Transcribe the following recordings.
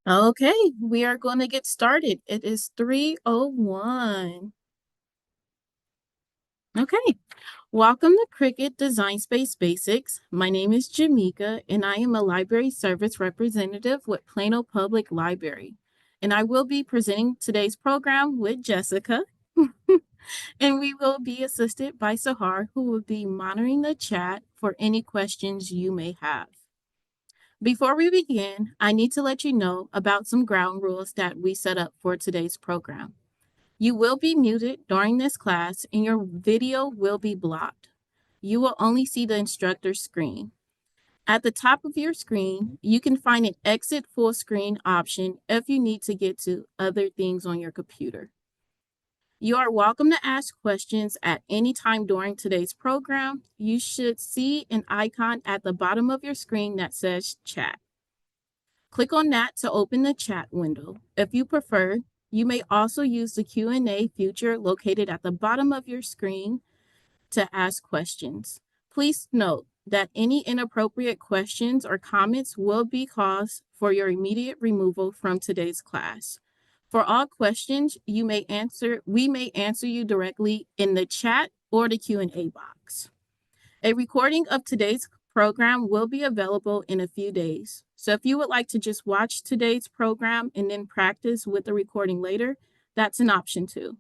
Okay, we are going to get started. It is 3:01. Okay, welcome to Cricut Design Space Basics. My name is Jamika, and I am a library service representative with Plano Public Library. And I will be presenting today's program with Jessica, and we will be assisted by Sahar, who will be monitoring the chat for any questions you may have. Before we begin, I need to let you know about some ground rules that we set up for today's program. You will be muted during this class and your video will be blocked. You will only see the instructor's screen. At the top of your screen, you can find an exit full screen option if you need to get to other things on your computer. You are welcome to ask questions at any time during today's program. You should see an icon at the bottom of your screen that says chat. Click on that to open the chat window. If you prefer, you may also use the Q&A feature located at the bottom of your screen to ask questions. Please note that any inappropriate questions or comments will be cause for your immediate removal from today's class. For all questions, we may answer you directly in the chat or the Q&A box. A recording of today's program will be available in a few days. So if you would like to just watch today's program and then practice with the recording later, that's an option too.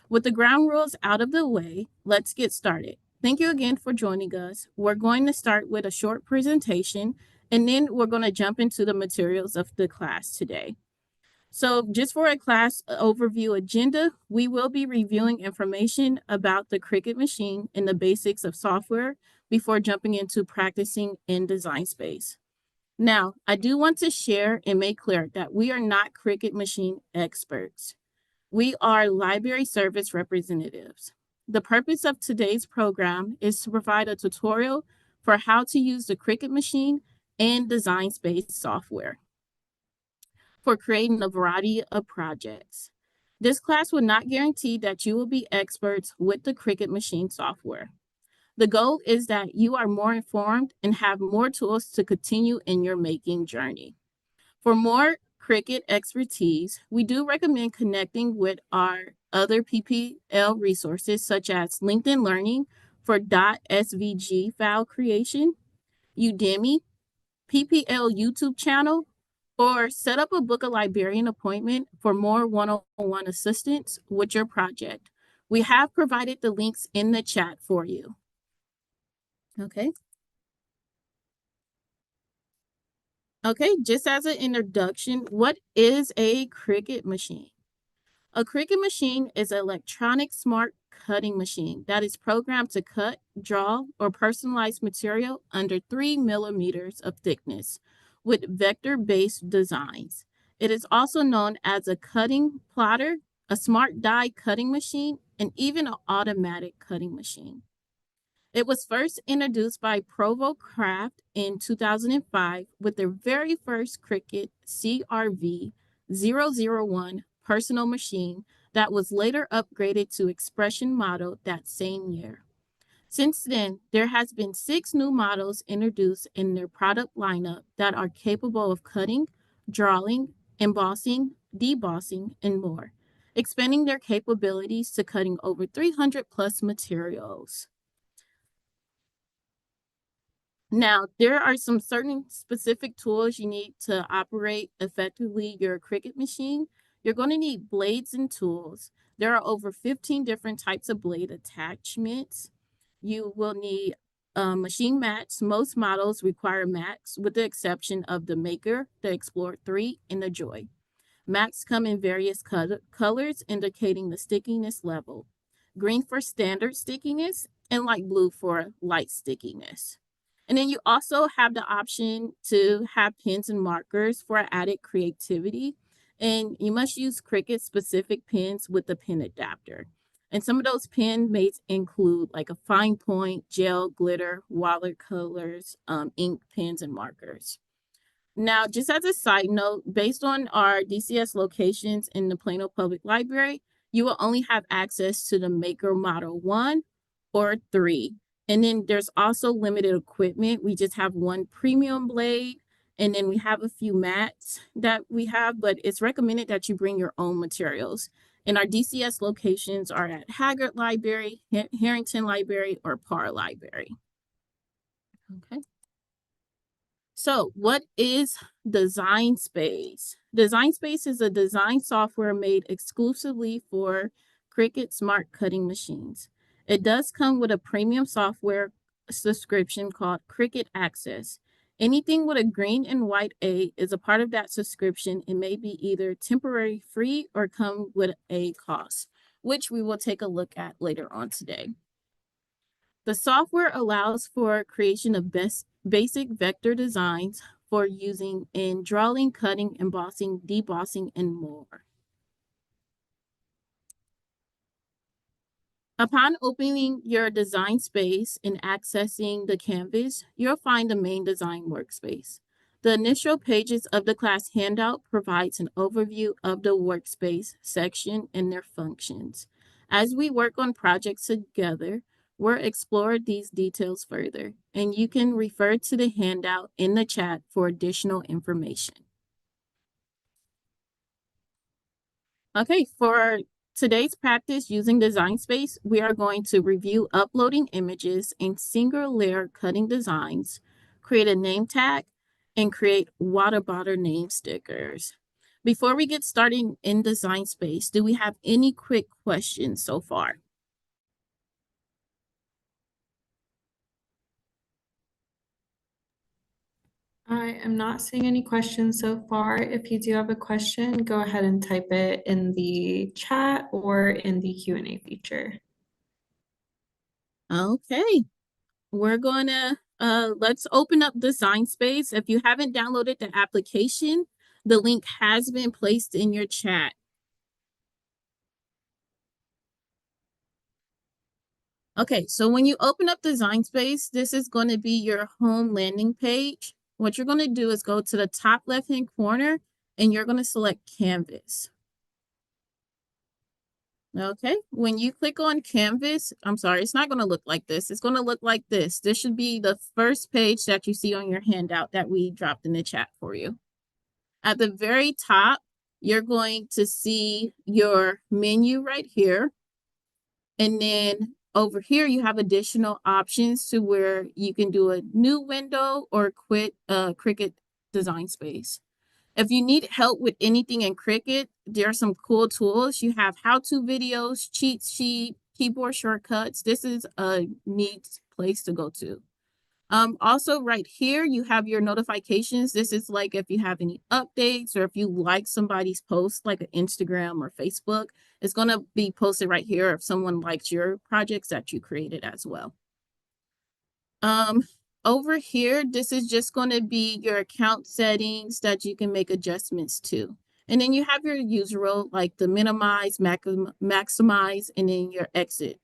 With the ground rules out of the way, let's get started. Thank you again for joining us. We're going to start with a short presentation, and then we're going to jump into the materials of the class today. So just for a class overview agenda, we will be reviewing information about the Cricut machine and the basics of software before jumping into practicing in Design Space. Now, I do want to share and make clear that we are not Cricut machine experts. We are library service representatives. The purpose of today's program is to provide a tutorial for how to use the Cricut machine and Design Space software for creating a variety of projects. This class will not guarantee that you will be experts with the Cricut machine software. The goal is that you are more informed and have more tools to continue in your making journey. For more Cricut expertise, we do recommend connecting with our other PPL resources such as LinkedIn Learning for .svg file creation, Udemy, PPL YouTube channel, or set up a book a librarian appointment for more one-on-one assistance with your project. We have provided the links in the chat for you. Okay. Okay, just as an introduction, what is a Cricut machine? A Cricut machine is an electronic smart cutting machine that is programmed to cut, draw, or personalize material under 3 millimeters of thickness with vector-based designs. It is also known as a cutting plotter, a smart die cutting machine, and even an automatic cutting machine. It was first introduced by Provo Craft in 2005 with their very first Cricut CRV-001 personal machine that was later upgraded to Expression model that same year. Since then, there has been 6 new models introduced in their product lineup that are capable of cutting, drawing, embossing, debossing, and more, expanding their capabilities to cutting over 300 plus materials. Now, there are some certain specific tools you need to operate effectively your Cricut machine. You're going to need blades and tools. There are over 15 different types of blade attachments. You will need machine mats. Most models require mats, with the exception of the Maker, the Explorer 3, and the Joy. Mats come in various colors, indicating the stickiness level. Green for standard stickiness, and light blue for light stickiness. And then you also have the option to have pens and markers for added creativity. And you must use Cricut specific pens with the pen adapter. And some of those pen mates include like a fine point, gel, glitter, watercolors, ink pens, and markers. Now, just as a side note, based on our DCS locations in the Plano Public Library, you will only have access to the Maker Model 1 or 3. And then there's also limited equipment. We just have one premium blade And then we have a few mats that we have, but it's recommended that you bring your own materials. And our DCS locations are at Haggard Library, Harrington Library, or Parr Library. Okay. So what is Design Space? Design Space is a design software made exclusively for Cricut smart cutting machines. It does come with a premium software subscription called Cricut Access. Anything with a green and white A is a part of that subscription and may be either temporary free or come with a cost, which we will take a look at later on today. The software allows for creation of basic vector designs for using in drawing, cutting, embossing, debossing, and more. Upon opening your design space and accessing the canvas, you'll find the main design workspace. The initial pages of the class handout provides an overview of the workspace section and their functions. As we work on projects together, we'll explore these details further, and you can refer to the handout in the chat for additional information. Okay, for today's practice using Design Space, we are going to review uploading images in single layer cutting designs, create a name tag, and create water bottle name stickers. Before we get started in Design Space, do we have any quick questions so far? I am not seeing any questions so far. If you do have a question, go ahead and type it in the chat or in the Q&A feature. Okay, we're going to let's open up Design Space. If you haven't downloaded the application, the link has been placed in your chat. Okay, so when you open up Design Space, this is going to be your home landing page. What you're going to do is go to the top left-hand corner and you're going to select Canvas. Okay, when you click on Canvas, I'm sorry, it's not going to look like this. It's going to look like this. This should be the first page that you see on your handout that we dropped in the chat for you. At the very top, you're going to see your menu right here. And then over here, you have additional options to where you can do a new window or quit Cricut Design Space. If you need help with anything in Cricut, there are some cool tools. You have how-to videos, cheat sheet, keyboard shortcuts. This is a neat place to go to. Also right here, you have your notifications. This is like if you have any updates or if you like somebody's post, like an Instagram or Facebook, it's going to be posted right here if someone likes your projects that you created as well. Over here, this is just going to be your account settings that you can make adjustments to. And then you have your user role, like the minimize, maximize, and then your exit.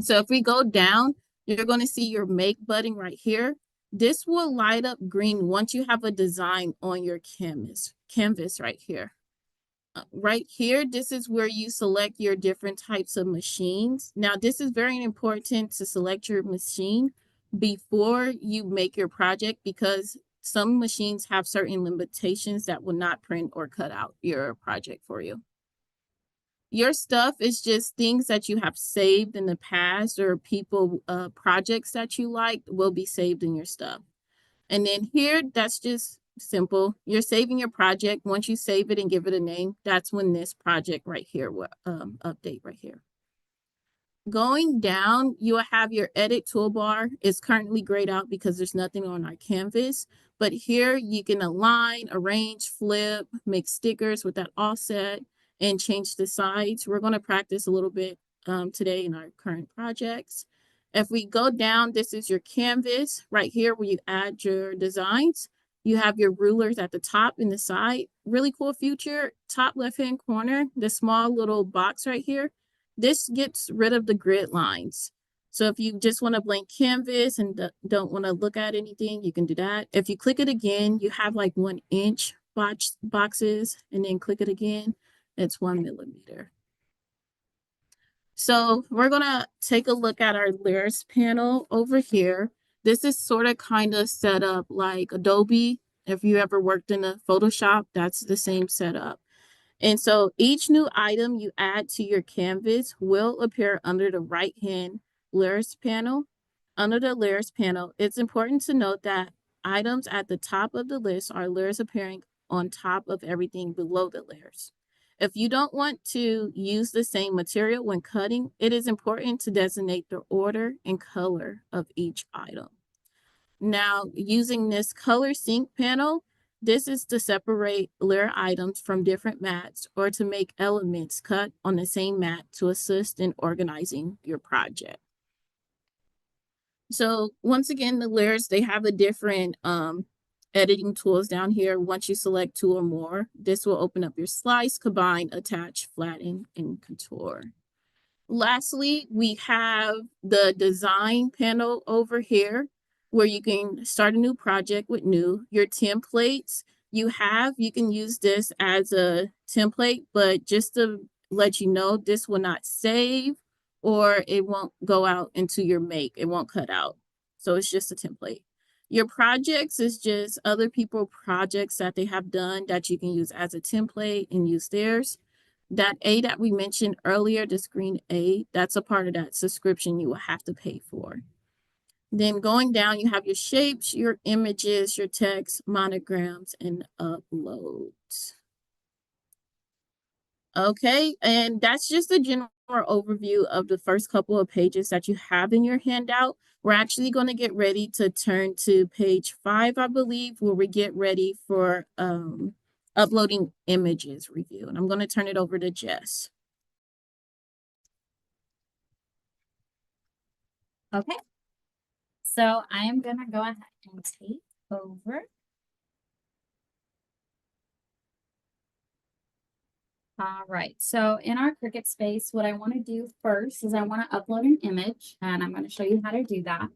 So if we go down, you're going to see your make button right here. This will light up green once you have a design on your canvas right here. Right here, this is where you select your different types of machines. Now, this is very important to select your machine before you make your project because some machines have certain limitations that will not print or cut out your project for you. Your stuff is just things that you have saved in the past or people, projects that you like will be saved in your stuff. And then here, that's just simple. You're saving your project. Once you save it and give it a name, that's when this project right here will update right here. Going down, you will have your edit toolbar. It's currently grayed out because there's nothing on our canvas. But here you can align, arrange, flip, make stickers with that offset, and change the sides. We're going to practice a little bit today in our current projects. If we go down, this is your canvas right here where you add your designs. You have your rulers at the top and the side. Really cool feature, top left-hand corner, the small little box right here. This gets rid of the grid lines. So if you just want a blank canvas and don't want to look at anything, you can do that. If you click it again, you have like 1 inch boxes and then click it again, it's 1 millimeter. So we're going to take a look at our layers panel over here. This is sort of kind of set up like Adobe If you ever worked in a Photoshop, that's the same setup. And so each new item you add to your canvas will appear under the right-hand layers panel. Under the layers panel, it's important to note that items at the top of the list are layers appearing on top of everything below the layers. If you don't want to use the same material when cutting, it is important to designate the order and color of each item. Now, using this color sync panel, this is to separate layer items from different mats or to make elements cut on the same mat to assist in organizing your project. So once again, the layers, they have a different editing tools down here. Once you select 2 or more, this will open up your slice, combine, attach, flatten, and contour. Lastly, we have the design panel over here where you can start a new project with new. Your templates you can use this as a template, but just to let you know, this will not save or it won't go out into your make. It won't cut out. So it's just a template. Your projects is just other people projects that they have done that you can use as a template and use theirs. That A that we mentioned earlier, the screen A, that's a part of that subscription you will have to pay for. Then going down, you have your shapes, your images, your text, monograms, and uploads. Okay, and that's just a general overview of the first couple of pages that you have in your handout. We're actually going to get ready to turn to page 5, I believe, where we get ready for uploading images review. And I'm going to turn it over to Jess. Okay, so I am gonna go ahead and take over. All right, so in our Cricut space, what I want to do first is I want to upload an image, and I'm going to show you how to do that.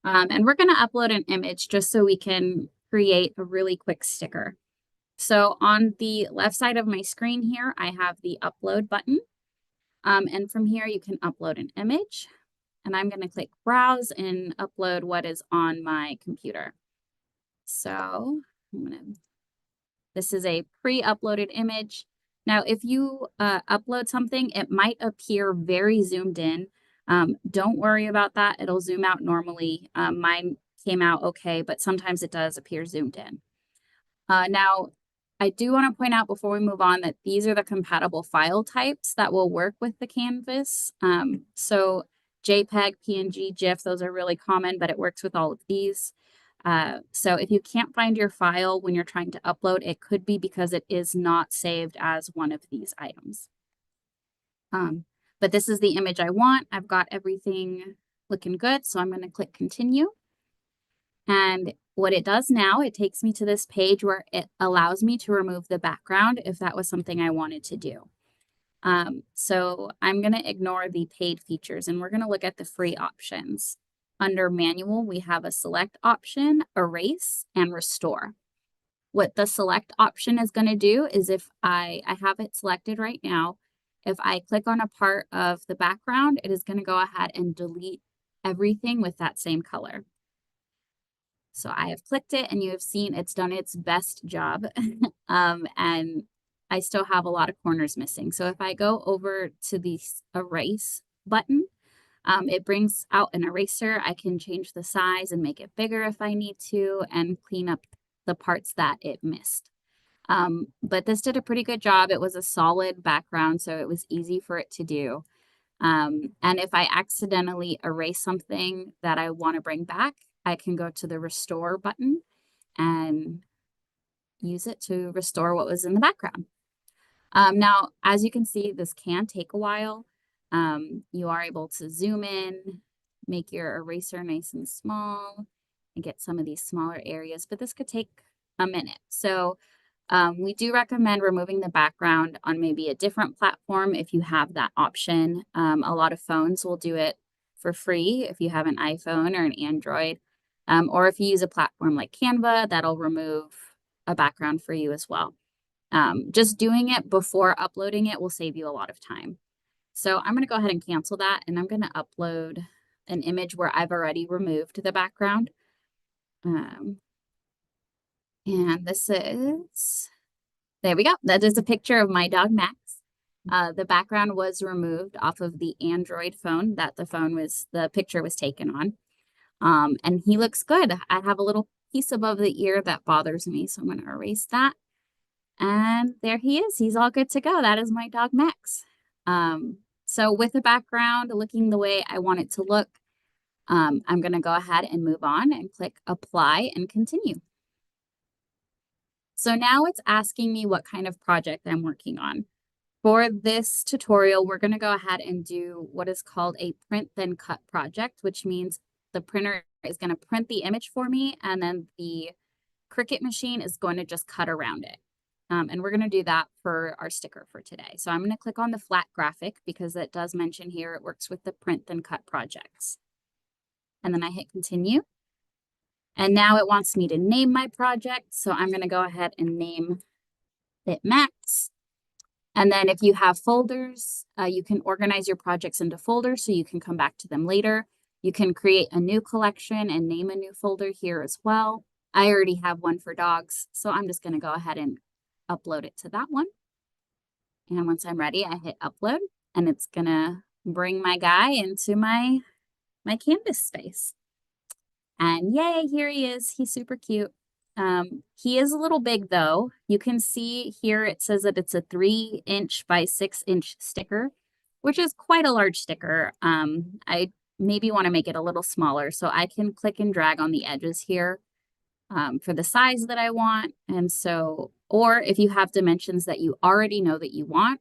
And we're going to upload an image just so we can create a really quick sticker. So on the left side of my screen here, I have the upload button. And from here, you can upload an image. And I'm going to click browse and upload what is on my computer. So this is a pre-uploaded image. Now, if you upload something, it might appear very zoomed in. Don't worry about that. It'll zoom out normally. Mine came out okay, but sometimes it does appear zoomed in. Now, I do want to point out before we move on that these are the compatible file types that will work with the canvas. So JPEG, PNG, GIF, those are really common, but it works with all of these. So if you can't find your file when you're trying to upload, it could be because it is not saved as one of these items. But this is the image I want. I've got everything looking good, so I'm going to click continue. And what it does now, it takes me to this page where it allows me to remove the background if that was something I wanted to do. So I'm going to ignore the paid features and we're going to look at the free options. Under manual, we have a select option, erase, and restore. What the select option is going to do is if I have it selected right now, if I click on a part of the background, it is going to go ahead and delete everything with that same color. So I have clicked it and you have seen it's done its best job. And I still have a lot of corners missing. So if I go over to the erase button, it brings out an eraser. I can change the size and make it bigger if I need to and clean up the parts that it missed. But this did a pretty good job. It was a solid background, so it was easy for it to do. And if I accidentally erase something that I want to bring back, I can go to the restore button and use it to restore what was in the background. Now, as you can see, this can take a while. You are able to zoom in, make your eraser nice and small, and get some of these smaller areas, but this could take a minute. So we do recommend removing the background on maybe a different platform if you have that option. A lot of phones will do it for free if you have an iPhone or an Android. Or if you use a platform like Canva, that'll remove a background for you as well. Just doing it before uploading it will save you a lot of time. So I'm going to go ahead and cancel that, and I'm going to upload an image where I've already removed the background. And this is, there we go. That is a picture of my dog Max. The background was removed off of the Android phone that the picture was taken on. And he looks good. I have a little piece above the ear that bothers me, so I'm going to erase that. And there he is. He's all good to go. That is my dog Max. So with the background looking the way I want it to look, I'm going to go ahead and move on and click apply and continue. So now it's asking me what kind of project I'm working on. For this tutorial, we're going to go ahead and do what is called a print then cut project, which means the printer is going to print the image for me, and then the Cricut machine is going to just cut around it. And we're going to do that for our sticker for today. So I'm going to click on the flat graphic because it does mention here it works with the print then cut projects. And then I hit continue. And now it wants me to name my project. So I'm going to go ahead and name it Max. And then if you have folders, you can organize your projects into folders so you can come back to them later. You can create a new collection and name a new folder here as well. I already have one for dogs, so I'm just going to go ahead and upload it to that one. And once I'm ready, I hit upload, and it's going to bring my guy into my canvas space. And yay, here he is. He's super cute. He is a little big though. You can see here it says that it's a 3" by 6" sticker, which is quite a large sticker. I maybe want to make it a little smaller, so I can click and drag on the edges here for the size that I want. And so, or if you have dimensions that you already know that you want,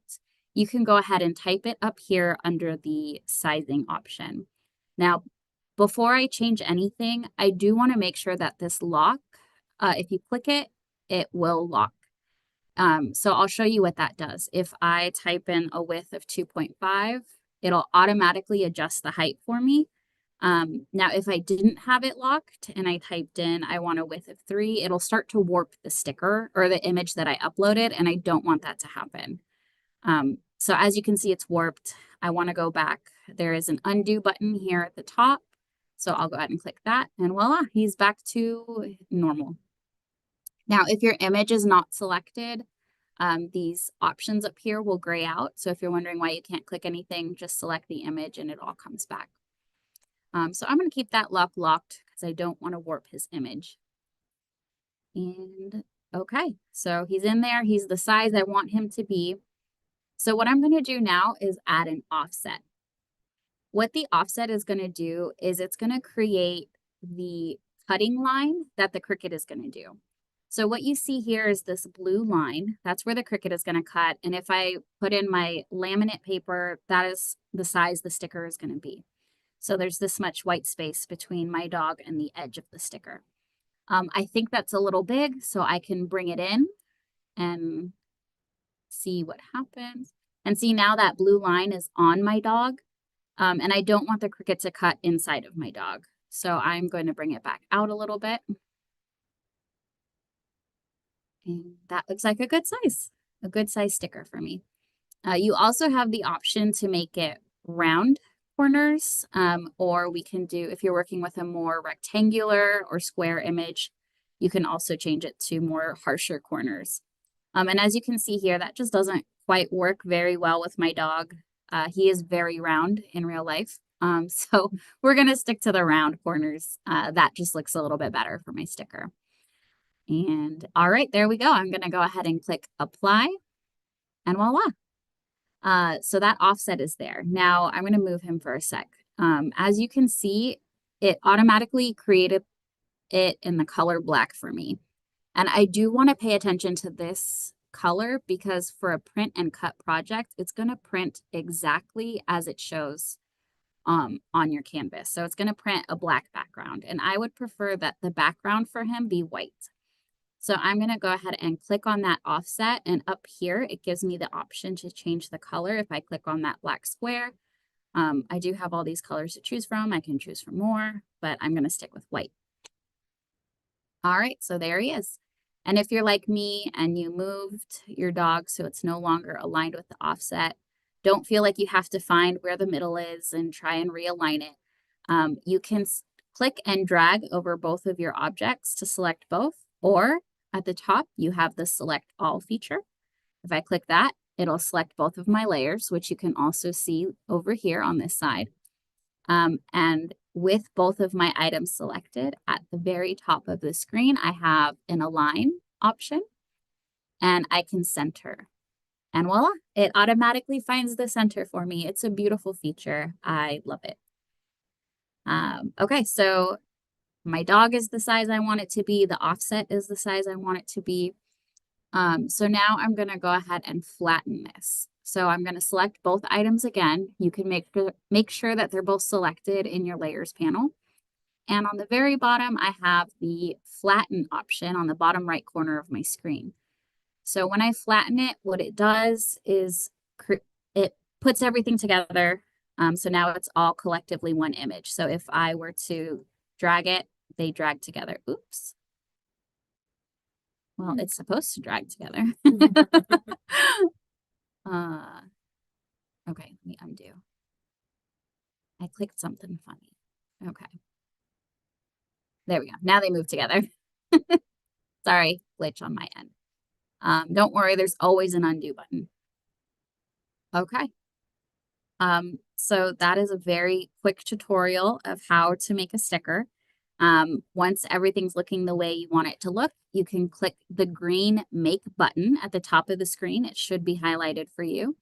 you can go ahead and type it up here under the sizing option. Now, before I change anything, I do want to make sure that this lock, if you click it, it will lock. So I'll show you what that does. If I type in a width of 2.5, it'll automatically adjust the height for me. Now, if I didn't have it locked and I typed in, I want a width of 3, it'll start to warp the sticker or the image that I uploaded, and I don't want that to happen. So as you can see, it's warped. I want to go back. There is an undo button here at the top. So I'll go ahead and click that, and voila, he's back to normal. Now, if your image is not selected, these options up here will gray out. So if you're wondering why you can't click anything, just select the image and it all comes back. So I'm going to keep that lock locked because I don't want to warp his image. And okay, so he's in there. He's the size I want him to be. So what I'm going to do now is add an offset. What the offset is going to do is it's going to create the cutting line that the Cricut is going to do. So what you see here is this blue line. That's where the Cricut is going to cut. And if I put in my laminate paper, that is the size the sticker is going to be. So there's this much white space between my dog and the edge of the sticker. I think that's a little big, so I can bring it in and see what happens. And see, now that blue line is on my dog. And I don't want the Cricut to cut inside of my dog. So I'm going to bring it back out a little bit. And that looks like a good size sticker for me. You also have the option to make it round corners, or we can do, if you're working with a more rectangular or square image, you can also change it to more harsher corners. And as you can see here, that just doesn't quite work very well with my dog. He is very round in real life. So we're going to stick to the round corners. That just looks a little bit better for my sticker. And all right, there we go. I'm going to go ahead and click apply, and voila. So that offset is there. Now I'm going to move him for a sec. As you can see, it automatically created it in the color black for me. And I do want to pay attention to this color because for a print and cut project, it's going to print exactly as it shows on your canvas. So it's going to print a black background, and I would prefer that the background for him be white. So I'm going to go ahead and click on that offset, and up here, it gives me the option to change the color. If I click on that black square, I do have all these colors to choose from. I can choose from more, but I'm going to stick with white. All right, so there he is. And if you're like me and you moved your dog so it's no longer aligned with the offset, don't feel like you have to find where the middle is and try and realign it. You can click and drag over both of your objects to select both, or at the top, you have the select all feature. If I click that, it'll select both of my layers, which you can also see over here on this side. And with both of my items selected, at the very top of the screen, I have an align option, and I can center. And voila, it automatically finds the center for me. It's a beautiful feature. I love it. Okay, so my dog is the size I want it to be. The offset is the size I want it to be. So now I'm going to go ahead and flatten this. So I'm going to select both items again. You can make sure that they're both selected in your layers panel. And on the very bottom, I have the flatten option on the bottom right corner of my screen. So when I flatten it, what it does is it puts everything together. So now it's all collectively one image. So if I were to drag it, they drag together. Oops. Well, it's supposed to drag together. Okay, let me undo. I clicked something funny. Okay. There we go. Now they move together. Sorry, glitch on my end. Don't worry, there's always an undo button. Okay. So that is a very quick tutorial of how to make a sticker. Once everything's looking the way you want it to look, you can click the green Make button at the top of the screen. It should be highlighted for you.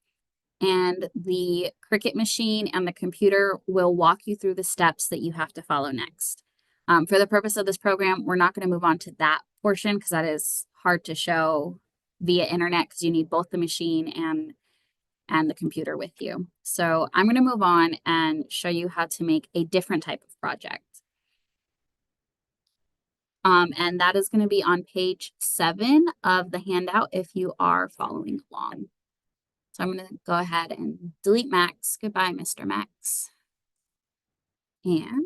And the Cricut machine and the computer will walk you through the steps that you have to follow next. For the purpose of this program, we're not going to move on to that portion because that is hard to show via internet because you need both the machine and the computer with you. So I'm going to move on and show you how to make a different type of project. And that is going to be on page 7 of the handout if you are following along. So I'm going to go ahead and delete Max. Goodbye, Mr. Max. And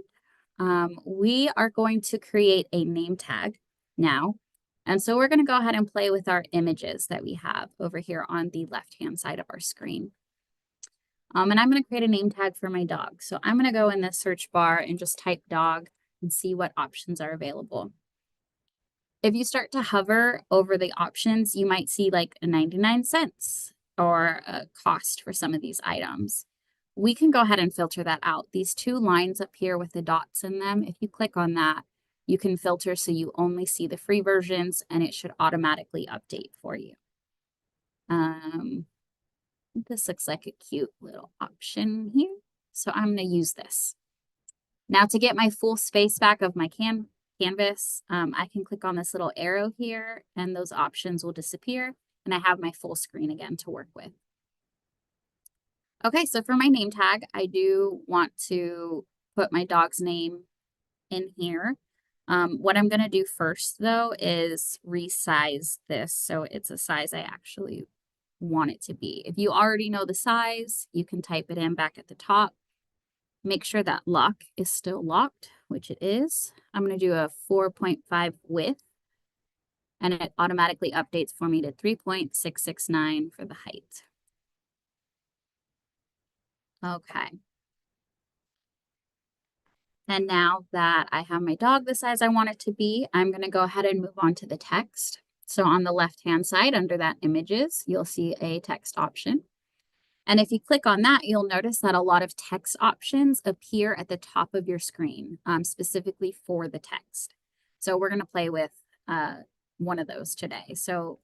we are going to create a name tag now. And so we're going to go ahead and play with our images that we have over here on the left-hand side of our screen. And I'm going to create a name tag for my dog. So I'm going to go in the search bar and just type dog and see what options are available. If you start to hover over the options, you might see like a 99 cents or a cost for some of these items. We can go ahead and filter that out. These 2 lines up here with the dots in them, if you click on that, you can filter so you only see the free versions and it should automatically update for you. This looks like a cute little option here. So I'm going to use this. Now to get my full space back of my canvas, I can click on this little arrow here and those options will disappear and I have my full screen again to work with. Okay, so for my name tag, I do want to put my dog's name in here. What I'm going to do first, though, is resize this so it's a size I actually want it to be. If you already know the size, you can type it in back at the top. Make sure that lock is still locked, which it is. I'm going to do a 4.5 width, and it automatically updates for me to 3.669 for the height. Okay. And now that I have my dog the size I want it to be, I'm going to go ahead and move on to the text. So on the left-hand side under that images, you'll see a text option. And if you click on that, you'll notice that a lot of text options appear at the top of your screen, specifically for the text. So we're going to play with one of those today. So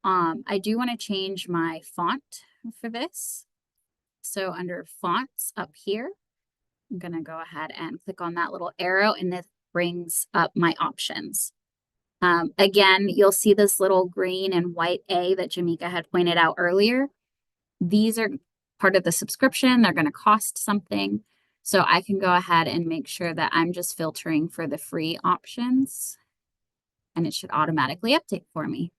I do want to change my font for this. So under fonts up here, I'm going to go ahead and click on that little arrow and this brings up my options. Again, you'll see this little green and white A that Jamaica had pointed out earlier. These are part of the subscription. They're going to cost something. So I can go ahead and make sure that I'm just filtering for the free options and it should automatically update for me.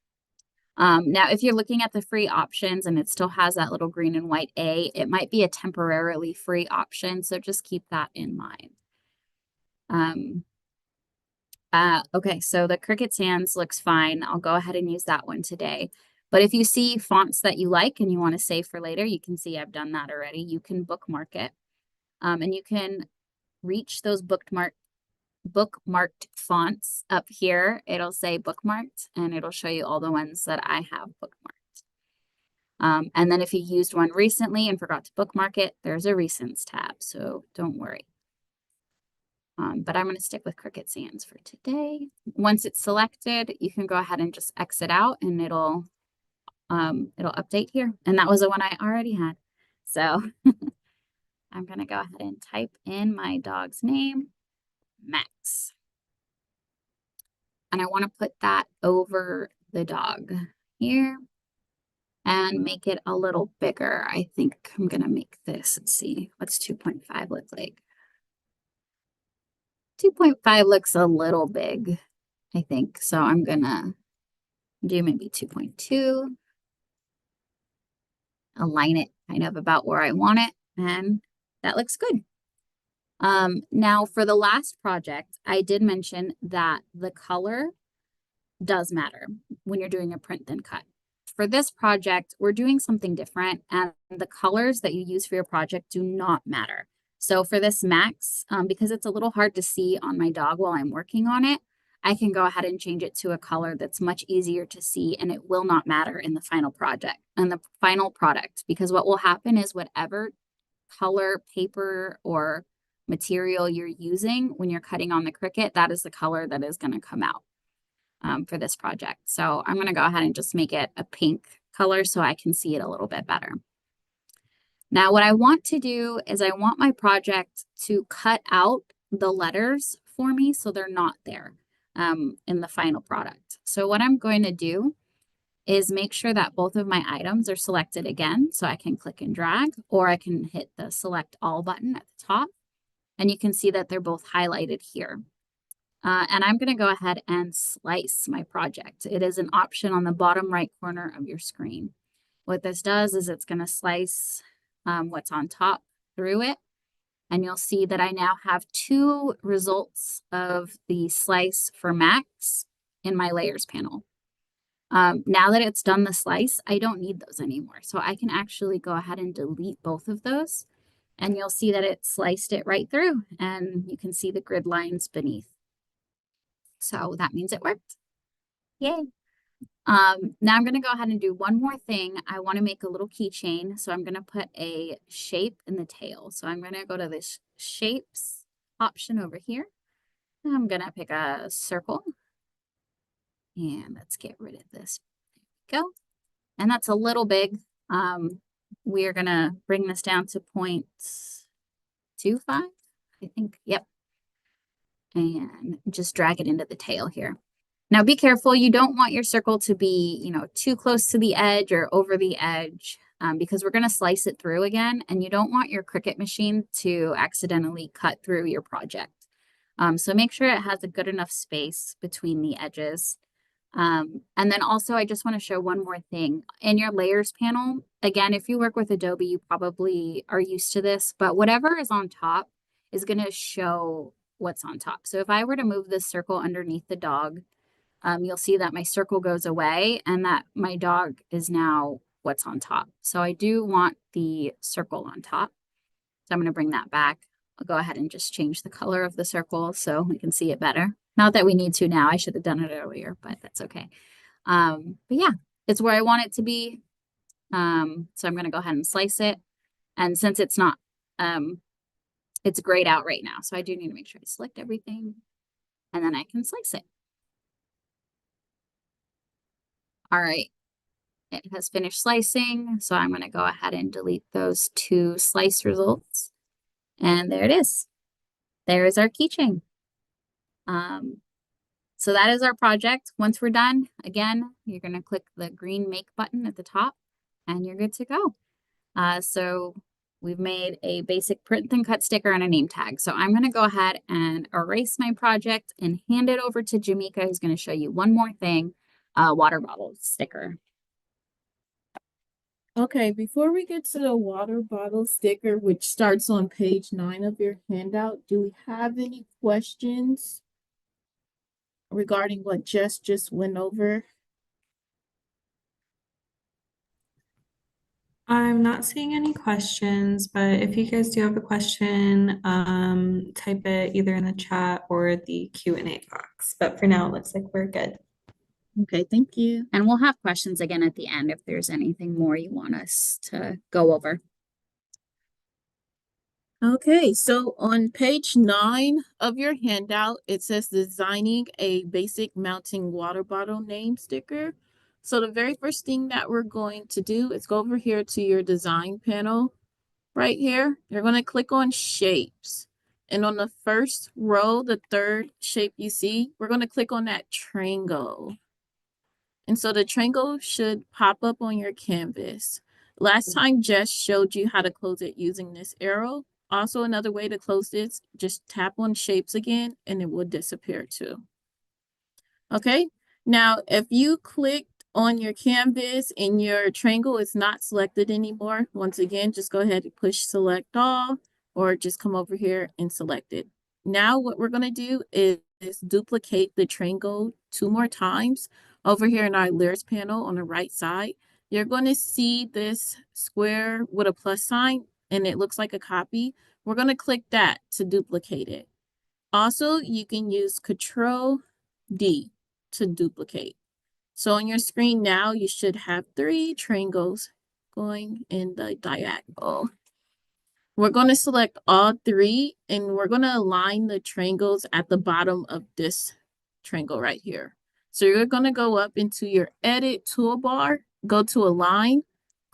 Now, if you're looking at the free options and it still has that little green and white A, it might be a temporarily free option. So just keep that in mind. Okay, so the Cricut Sans looks fine. I'll go ahead and use that one today. But if you see fonts that you like and you want to save for later, you can see I've done that already. You can bookmark it. And you can reach those bookmark bookmarked fonts up here. It'll say bookmarked, and it'll show you all the ones that I have bookmarked. And then if you used one recently and forgot to bookmark it, there's a recents tab, so don't worry. But I'm going to stick with Cricut Sans for today. Once it's selected, you can go ahead and just exit out, and it'll update here. And that was the one I already had. So I'm going to go ahead and type in my dog's name, Max. And I want to put that over the dog here and make it a little bigger. I think I'm going to make this, let's see, what's 2.5 look like? 2.5 looks a little big, I think. So I'm going to do maybe 2.2. Align it kind of about where I want it, and that looks good. Now for the last project, I did mention that the color does matter when you're doing a print then cut. For this project, we're doing something different, and the colors that you use for your project do not matter. So for this Max, because it's a little hard to see on my dog while I'm working on it, I can go ahead and change it to a color that's much easier to see, and it will not matter in the final project and the final product, because what will happen is whatever color, paper, or material you're using when you're cutting on the Cricut, that is the color that is going to come out for this project. So I'm going to go ahead and just make it a pink color so I can see it a little bit better. Now, what I want to do is I want my project to cut out the letters for me so they're not there in the final product. So what I'm going to do is make sure that both of my items are selected again, so I can click and drag, or I can hit the select all button at the top, and you can see that they're both highlighted here. And I'm going to go ahead and slice my project. It is an option on the bottom right corner of your screen. What this does is it's going to slice what's on top through it. And you'll see that I now have two results of the slice for Max in my layers panel. Now that it's done the slice, I don't need those anymore. So I can actually go ahead and delete both of those. And you'll see that it sliced it right through, and you can see the grid lines beneath. So that means it worked. Yay. Now I'm going to go ahead and do one more thing. I want to make a little keychain. So I'm going to put a shape in the tail. So I'm going to go to this shapes option over here. I'm going to pick a circle. And let's get rid of this. There we go. And that's a little big. We are going to bring this down to 0.25, I think. Yep. And just drag it into the tail here. Now be careful, you don't want your circle to be, too close to the edge or over the edge because we're going to slice it through again, and you don't want your Cricut machine to accidentally cut through your project. So make sure it has a good enough space between the edges. And then also I just want to show one more thing. In your layers panel, again, if you work with Adobe, you probably are used to this, but whatever is on top is going to show what's on top. So if I were to move this circle underneath the dog, you'll see that my circle goes away and that my dog is now what's on top. So I do want the circle on top. So I'm going to bring that back. I'll go ahead and just change the color of the circle so we can see it better. Not that we need to now. I should have done it earlier, but that's okay. But yeah, it's where I want it to be. So I'm going to go ahead and slice it. And since it's not, it's grayed out right now. So I do need to make sure I select everything and then I can slice it. All right, it has finished slicing. So I'm going to go ahead and delete those two slice results. And there it is. There is our keychain. So that is our project. Once we're done, again, you're going to click the green make button at the top and you're good to go. So we've made a basic print then cut sticker and a name tag. So I'm going to go ahead and erase my project and hand it over to Jamika, who's going to show you one more thing, water bottle sticker. Okay, before we get to the water bottle sticker, which starts on page 9 of your handout, do we have any questions regarding what Jess just went over? I'm not seeing any questions, but if you guys do have a question, type it either in the chat or the Q&A box. But for now, it looks like we're good. Okay, thank you. And we'll have questions again at the end if there's anything more you want us to go over. Okay, so on page 9 of your handout, it says designing a basic mounting water bottle name sticker. So the very first thing that we're going to do is go over here to your design panel right here. You're going to click on shapes. And on the first row, the third shape you see, we're going to click on that triangle. And so the triangle should pop up on your canvas. Last time Jess showed you how to close it using this arrow. Also, another way to close this, just tap on shapes again and it will disappear too. Okay, now if you clicked on your canvas and your triangle is not selected anymore, once again, just go ahead and push select all or just come over here and select it. Now what we're going to do is duplicate the triangle 2 more times. Over here in our layers panel on the right side, you're going to see this square with a plus sign and it looks like a copy. We're going to click that to duplicate it. Also, you can use Control D to duplicate. So on your screen now, you should have 3 triangles going in the diagonal. We're going to select all 3 and we're going to align the triangles at the bottom of this triangle right here. So you're going to go up into your edit toolbar, go to align,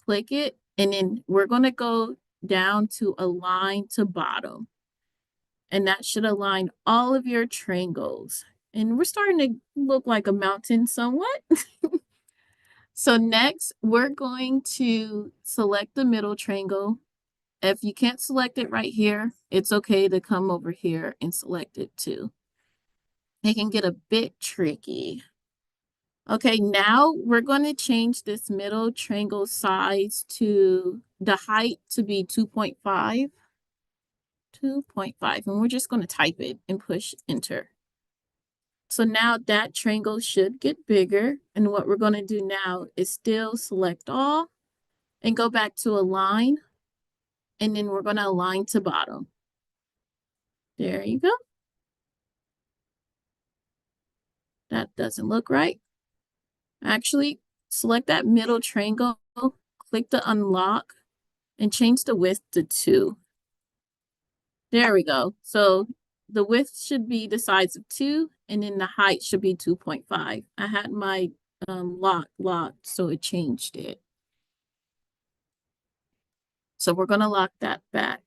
click it, and then we're going to go down to align to bottom. And that should align all of your triangles. And we're starting to look like a mountain somewhat. So next, we're going to select the middle triangle. If you can't select it right here, it's okay to come over here and select it too. It can get a bit tricky. Okay, now we're going to change this middle triangle size to the height to be 2.5. 2.5, and we're just going to type it and push enter. So now that triangle should get bigger. And what we're going to do now is still select all and go back to align. And then we're going to align to bottom. There you go. That doesn't look right. Actually, select that middle triangle, click the unlock, and change the width to 2. There we go. So the width should be the size of 2, and then the height should be 2.5. I had my lock locked, so it changed it. So we're going to lock that back.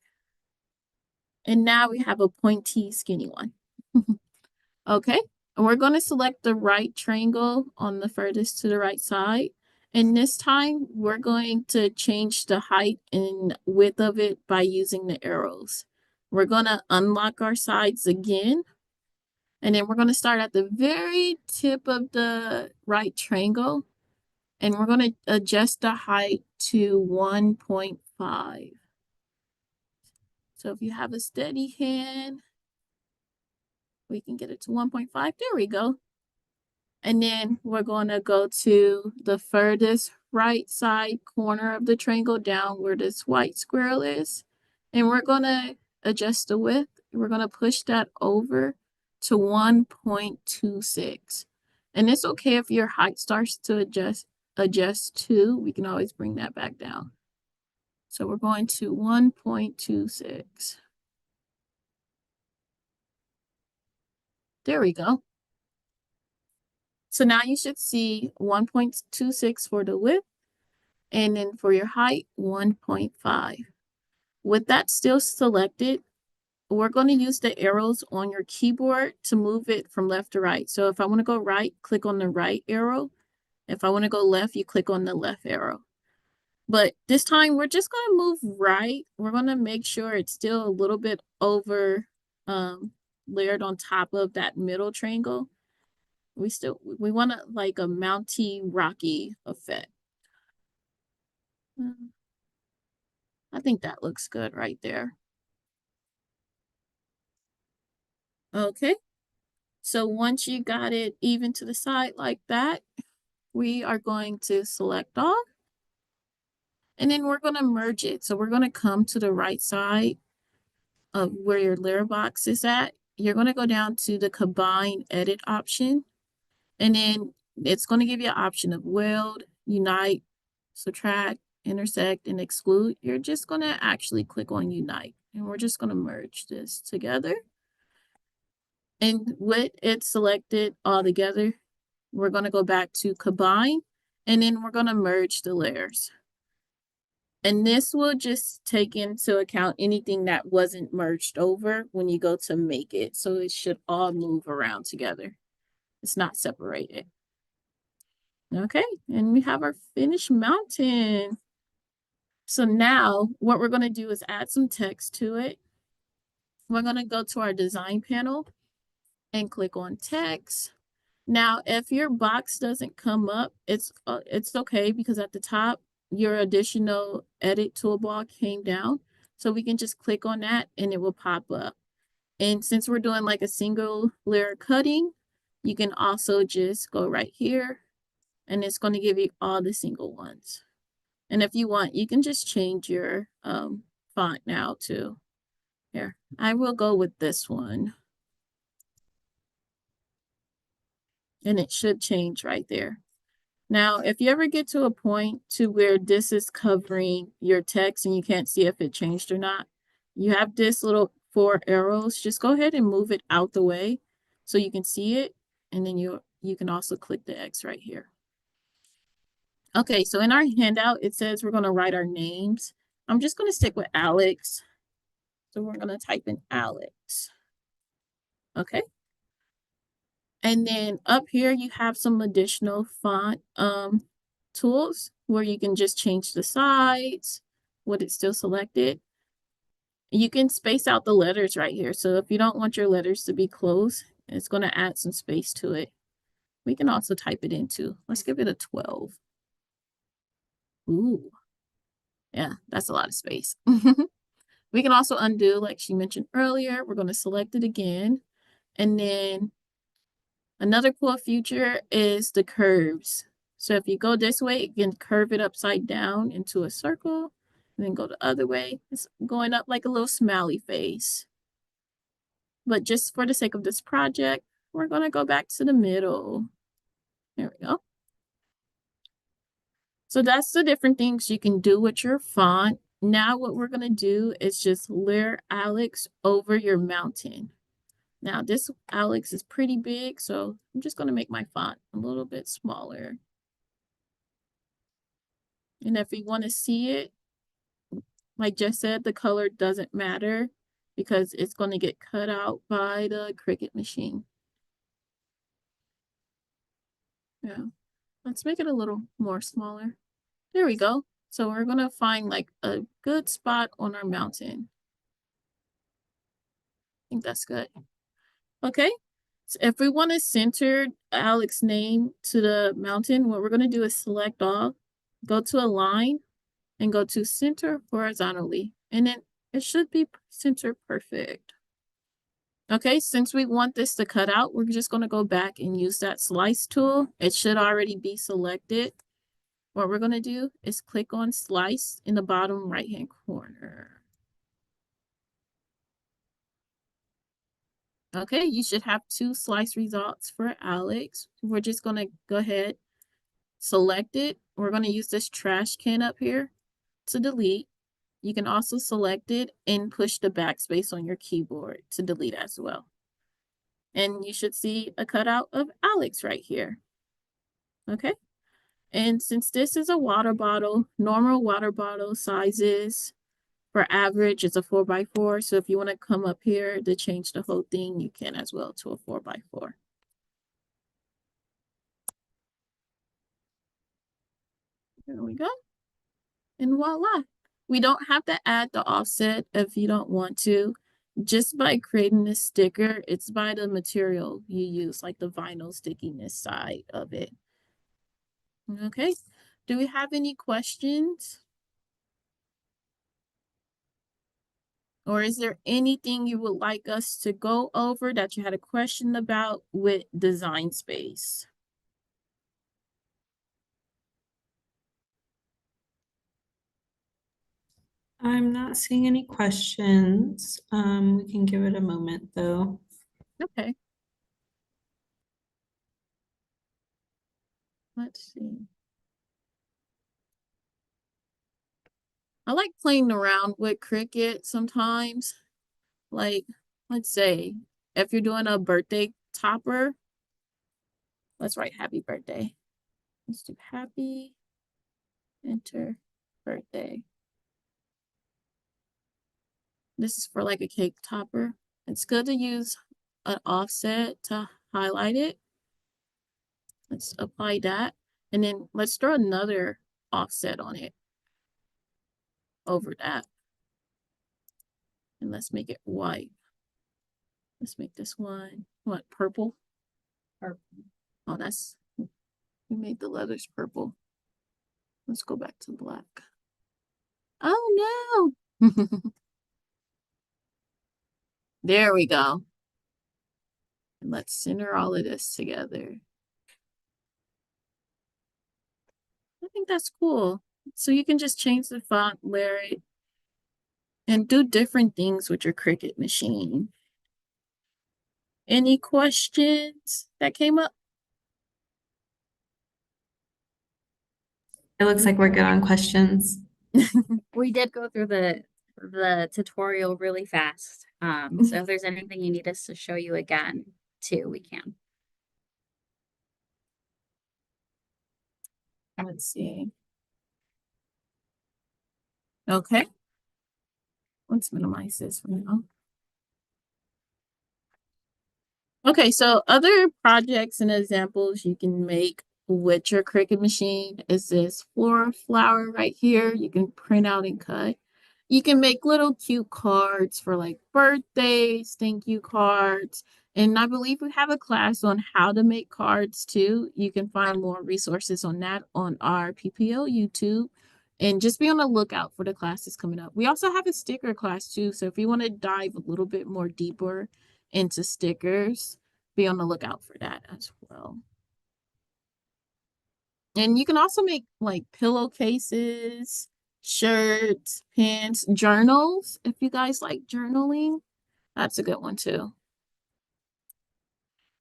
And now we have a pointy, skinny one. Okay, and we're going to select the right triangle on the furthest to the right side. And this time, we're going to change the height and width of it by using the arrows. We're going to unlock our sides again. And then we're going to start at the very tip of the right triangle. And we're going to adjust the height to 1.5. So if you have a steady hand, we can get it to 1.5. There we go. And then we're going to go to the furthest right side corner of the triangle down where this white squirrel is. And we're going to adjust the width. We're going to push that over to 1.26. And it's okay if your height starts to adjust too. We can always bring that back down. So we're going to 1.26. There we go. So now you should see 1.26 for the width, and then for your height, 1.5. With that still selected, we're going to use the arrows on your keyboard to move it from left to right. So if I want to go right, click on the right arrow. If I want to go left, you click on the left arrow. But this time, we're just going to move right. We're going to make sure it's still a little bit over layered on top of that middle triangle. We want like a mounty rocky effect. I think that looks good right there. Okay, so once you got it even to the side like that, we are going to select all. And then we're going to merge it. So we're going to come to the right side of where your layer box is at. You're going to go down to the combine edit option. And then it's going to give you an option of weld, unite, subtract, intersect, and exclude. You're just going to actually click on unite. And we're just going to merge this together. And with it selected all together, we're going to go back to combine. And then we're going to merge the layers. And this will just take into account anything that wasn't merged over when you go to make it. So it should all move around together. It's not separated. Okay, and we have our finished mountain. So now what we're going to do is add some text to it. We're going to go to our design panel and click on text. Now, if your box doesn't come up, it's okay because at the top, your additional edit toolbar came down. So we can just click on that and it will pop up. And since we're doing like a single layer cutting, you can also just go right here and it's going to give you all the single ones. And if you want, you can just change your font now too. Here, I will go with this one. And it should change right there. Now, if you ever get to a point to where this is covering your text and you can't see if it changed or not, you have this little 4 arrows. Just go ahead and move it out the way so you can see it. And then you can also click the X right here. Okay, so in our handout, it says we're going to write our names. I'm just going to stick with Alex. So we're going to type in Alex. Okay. And then up here, you have some additional font tools where you can just change the size, what it's still selected. You can space out the letters right here. So if you don't want your letters to be close, it's going to add some space to it. We can also type it in too. Let's give it a 12. Ooh. Yeah, that's a lot of space. We can also undo, like she mentioned earlier. We're going to select it again. And then another cool feature is the curves. So if you go this way, you can curve it upside down into a circle, and then go the other way. It's going up like a little smiley face. But just for the sake of this project, we're going to go back to the middle. There we go. So that's the different things you can do with your font. Now what we're going to do is just layer Alex over your mountain. Now this Alex is pretty big, so I'm just going to make my font a little bit smaller. And if you want to see it, like Jess said, the color doesn't matter because it's going to get cut out by the Cricut machine. Yeah, let's make it a little more smaller. There we go. So we're going to find like a good spot on our mountain. I think that's good. Okay. So if we want to center Alex's name to the mountain, what we're going to do is select all, go to align, and go to center horizontally. And then it should be center perfect. Okay, since we want this to cut out, we're just going to go back and use that slice tool. It should already be selected. What we're going to do is click on slice in the bottom right-hand corner. Okay, you should have 2 slice results for Alex. We're just going to go ahead, select it. We're going to use this trash can up here to delete. You can also select it and push the backspace on your keyboard to delete as well. And you should see a cutout of Alex right here. Okay. And since this is a water bottle, normal water bottle sizes for average is a 4x4. So if you want to come up here to change the whole thing, you can as well to a 4x4. There we go. And voila. We don't have to add the offset if you don't want to. Just by creating this sticker, it's by the material you use, like the vinyl stickiness side of it. Okay. Do we have any questions? Or is there anything you would like us to go over that you had a question about with Design Space? I'm not seeing any questions. We can give it a moment though. Okay. Let's see. I like playing around with Cricut sometimes. Like, let's say if you're doing a birthday topper, let's write happy birthday. Let's do happy, enter birthday. This is for like a cake topper. It's good to use an offset to highlight it. Let's apply that. And then let's throw another offset on it over that. And let's make it white. Let's make this one, what, purple? Purple. Oh, we made the letters purple. Let's go back to black. Oh no! There we go. And let's center all of this together. I think that's cool. So you can just change the font, layer it, and do different things with your Cricut machine. Any questions that came up? It looks like we're good on questions. We did go through the tutorial really fast. So if there's anything you need us to show you again too, we can. Let's see. Okay. Let's minimize this for now. Okay, so other projects and examples you can make with your Cricut machine is this flower right here. You can print out and cut. You can make little cute cards for like birthdays, thank you cards. And I believe we have a class on how to make cards too. You can find more resources on that on our PPL YouTube. And just be on the lookout for the classes coming up. We also have a sticker class too. So if you want to dive a little bit more deeper into stickers, be on the lookout for that as well. And you can also make like pillowcases, shirts, pins, journals. If you guys like journaling, that's a good one too.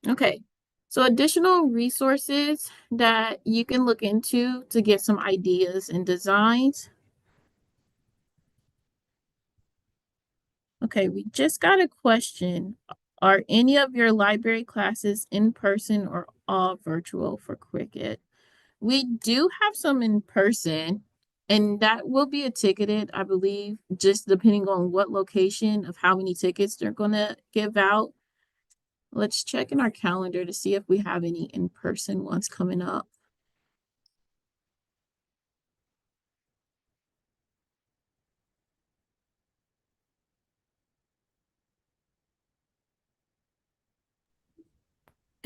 Okay, so additional resources that you can look into to get some ideas and designs. Okay, we just got a question. Are any of your library classes in person or all virtual for Cricut? We do have some in person, and that will be a ticketed, I believe, just depending on what location of how many tickets they're going to give out. Let's check in our calendar to see if we have any in-person ones coming up.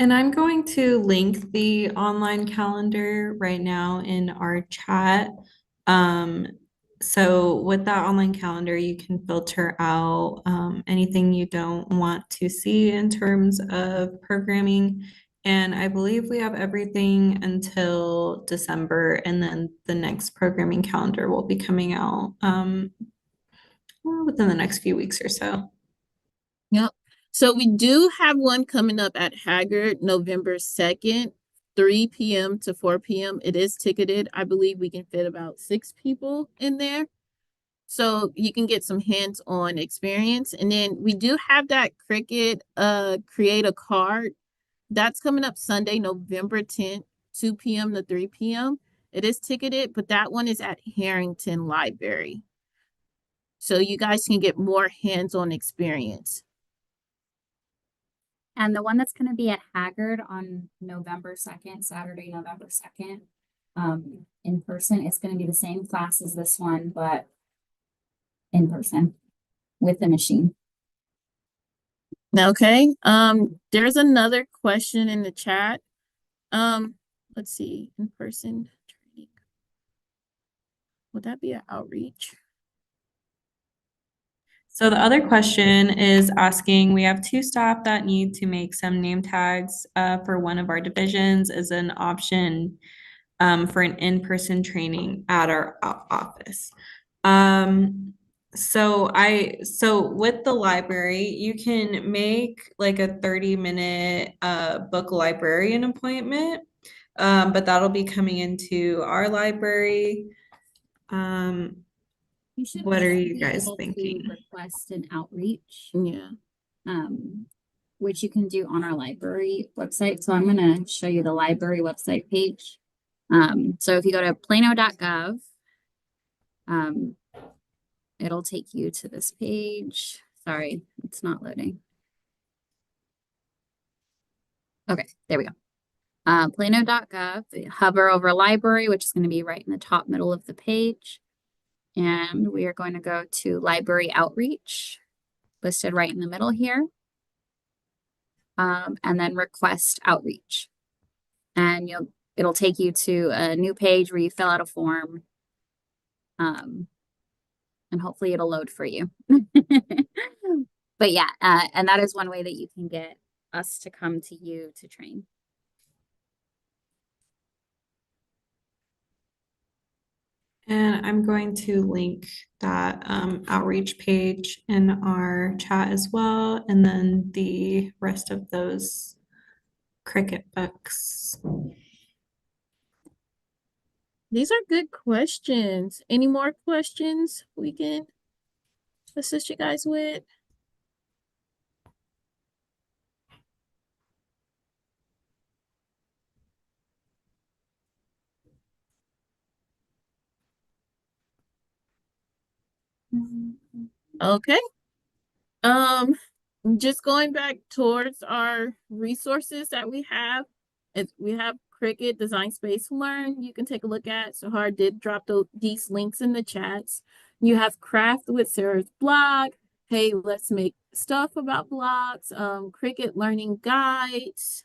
And I'm going to link the online calendar right now in our chat. So with that online calendar, you can filter out anything you don't want to see in terms of programming. And I believe we have everything until December, and then the next programming calendar will be coming out within the next few weeks or so. Yep. So we do have one coming up at Haggard November 2nd, 3 p.m. to 4 p.m. It is ticketed. I believe we can fit about 6 people in there. So you can get some hands-on experience. And then we do have that Cricut create a card. That's coming up Sunday, November 10th, 2 p.m. to 3 p.m. It is ticketed, but that one is at Harrington Library. So you guys can get more hands-on experience. And the one that's going to be at Haggard on November 2nd, Saturday, November 2nd, in person, it's going to be the same class as this one, but in person with the machine. Okay. There's another question in the chat. Let's see, in-person training. Would that be an outreach? So the other question is asking, we have 2 staff that need to make some name tags for one of our divisions as an option for an in-person training at our office. so with the library, you can make like a 30-minute book librarian appointment. But that'll be coming into our library. You should What are also you be guys able to thinking? request an outreach, Yeah. which you can do on our library website. So I'm going to show you the library website page. So if you go to plano.gov, um, it'll take you to this page. Sorry, it's not loading. Okay, there we go. Plano.gov, hover over library, which is going to be right in the top middle of the page. And we are going to go to library outreach, listed right in the middle here. And then request outreach. And it'll take you to a new page where you fill out a form. And hopefully it'll load for you. But yeah, and that is one way that you can get us to come to you to train. And I'm going to link that outreach page in our chat as well, and then the rest of those Cricut books. These are good questions. Any more questions we can assist you guys with? Okay. Just going back towards our resources that we have. We have Cricut Design Space Learn you can take a look at. So I did drop these links in the chats. You have Craft with Sarah's blog. Hey, let's make stuff about blogs. Cricut Learning Guides.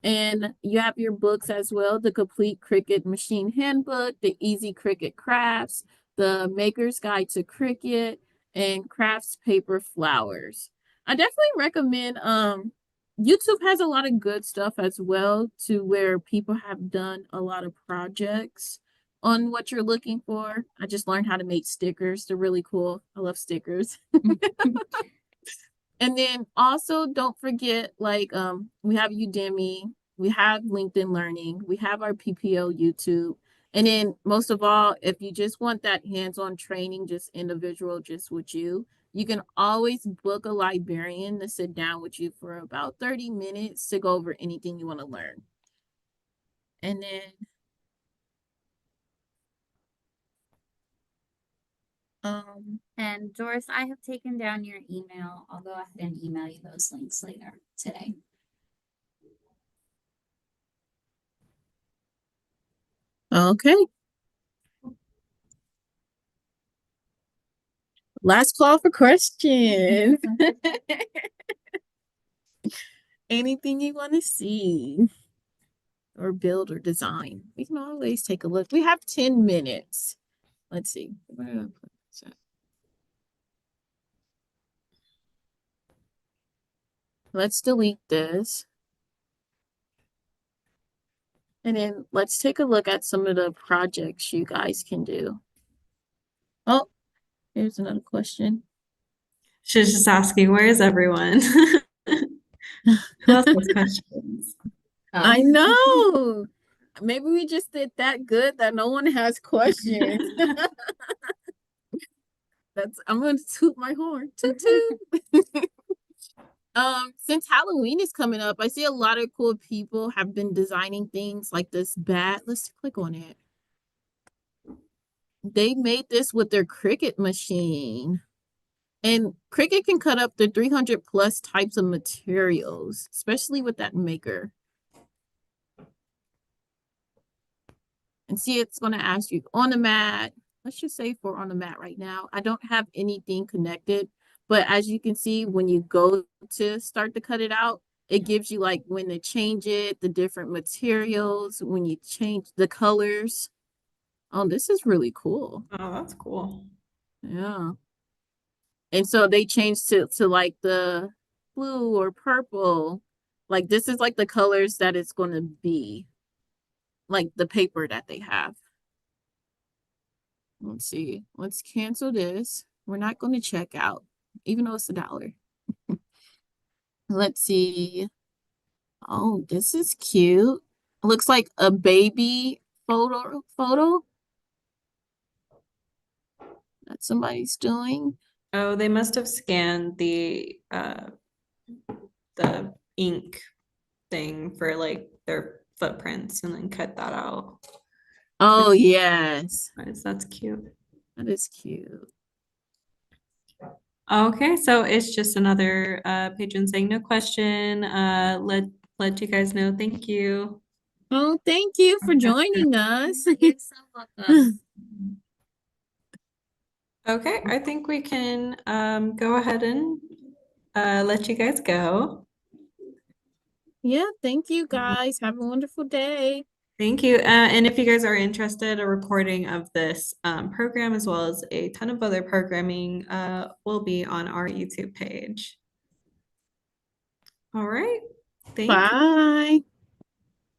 And you have your books as well, the Complete Cricut Machine Handbook, the Easy Cricut Crafts, the Maker's Guide to Cricut, and Crafts Paper Flowers. I definitely recommend YouTube has a lot of good stuff as well to where people have done a lot of projects on what you're looking for. I just learned how to make stickers. They're really cool. I love stickers. And then also don't forget, like, we have Udemy, we have LinkedIn Learning, we have our PPO YouTube. And then most of all, if you just want that hands-on training, just individual, just with you, you can always book a librarian to sit down with you for about 30 minutes to go over anything you want to learn. And then and Doris, I have taken down your email. I'll go ahead and email you those links later today. okay. Last call for questions. Anything you want to see or build or design, we can always take a look. We have 10 minutes. Let's see. Let's delete this. And then let's take a look at some of the projects you guys can do. Oh, here's another question. She's just asking, where is everyone? Who else has questions? I know. Maybe we just did that good that no one has questions. I'm going to toot my horn. Toot toot. Since Halloween is coming up, I see a lot of cool people have been designing things like this bat. Let's click on it. They made this with their Cricut machine. And Cricut can cut up to 300 plus types of materials, especially with that maker. And see, it's going to ask you on the mat. Let's just say for on the mat right now. I don't have anything connected, but as you can see, when you go to start to cut it out, it gives you like when to change it, the different materials, when you change the colors. Oh, this is really cool. Oh, that's cool. Yeah. And so they changed to like the blue or purple. Like this is like the colors that it's going to be, like the paper that they have. Let's see. Let's cancel this. We're not going to check out, even though it's $1. Let's see. Oh, this is cute. Looks like a baby photo that somebody's doing. Oh, they must have scanned the ink thing for like their footprints and then cut that out. Oh, yes. That's cute. That is cute. Okay, so it's just another patron saying no question. Let you guys know. Thank you. Oh, thank you for joining us. You're so welcome. Okay, I think we can go ahead and let you guys go. Yeah, thank you guys. Have a wonderful day. Thank you. And if you guys are interested, a recording of this program as well as a ton of other programming will be on our YouTube page. All right. Thank you. Bye.